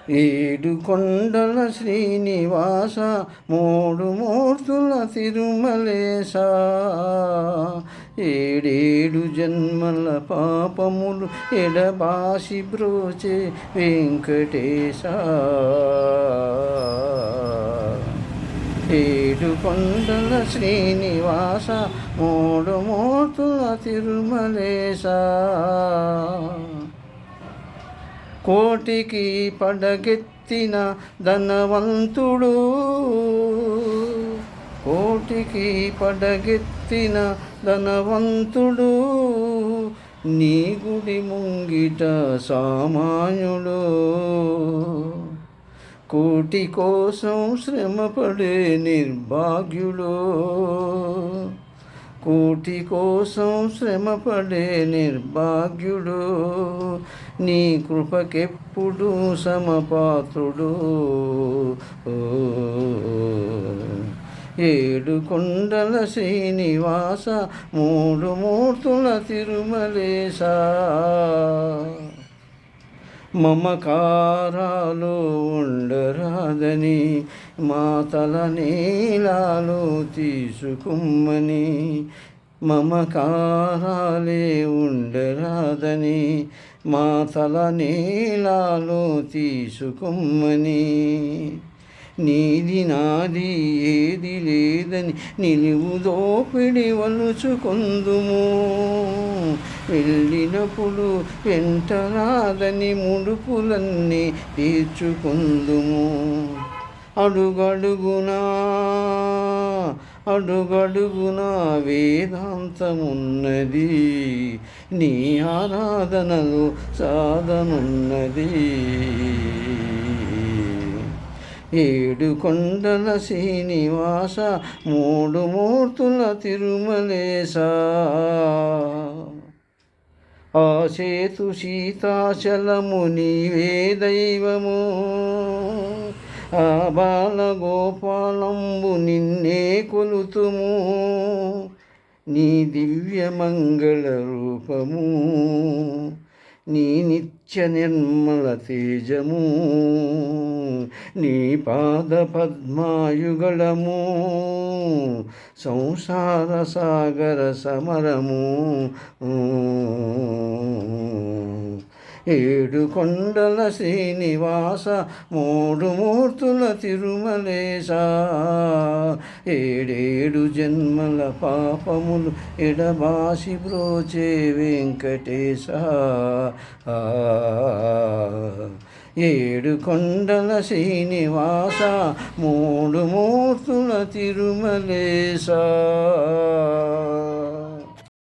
ఏడు కొండల శ్రీనివాస మూడు మూర్తుల తిరుమలేశ ఏడేడు జన్మల పాపములు ఎడబాసి బ్రోచే వెంకటేశ ఏడు కొండల శ్రీనివాస మూడు మూర్తుల తిరుమలేశ కోటికి పడగెత్తిన ధనవంతుడు కోటికి పడగెత్తిన ధనవంతుడు నీ గుడి ముంగిట సామాన్యుడు కోటి కోసం శ్రమపడే నిర్భాగ్యుడు కోటి కోసం శ్రమపడే నిర్భాగ్యుడు నీ కృపకెప్పుడు సమపాత్రుడు ఏడు కొండల శ్రీనివాస మూడు మూర్తుల తిరుమలేశ మమకారాలు ఉండరాదని మాతల నీలాలు తీసుకుమ్మని మమకారాలే ఉండరాదని మాతల నీలాలు తీసుకుమ్మని నీది నాది ఏది లేదని నిలువు దోపిడి వలుచుకొందుము వెళ్ళినప్పుడు వెంటరాదని ముడుపులన్నీ తీర్చుకుందుము అడుగడుగునా అడుగడుగునా వేదాంతమున్నది నీ ఆరాధనలో సాధనున్నది ఏడు కొండల శ్రీనివాస మూడు మూర్తుల తిరుమలేశ ఆసేతు సీతాచలము నీవే దైవము ఆ బాలగోపాలంబు నిన్నే కొలుతుము నీ దివ్యమంగళ రూపము నీ నిత్య నిర్మల తేజము నీ పాద పద్మాయుగళము సంసార సాగర సమరము ఏడు కొండల శ్రీనివాస మూడు మూర్తుల తిరుమలేశ ఏడేడు జన్మల పాపములు ఎడబాసి బ్రోచే వెంకటేశ ఏడు కొండల శ్రీనివాస మూడు మూర్తుల తిరుమలేశ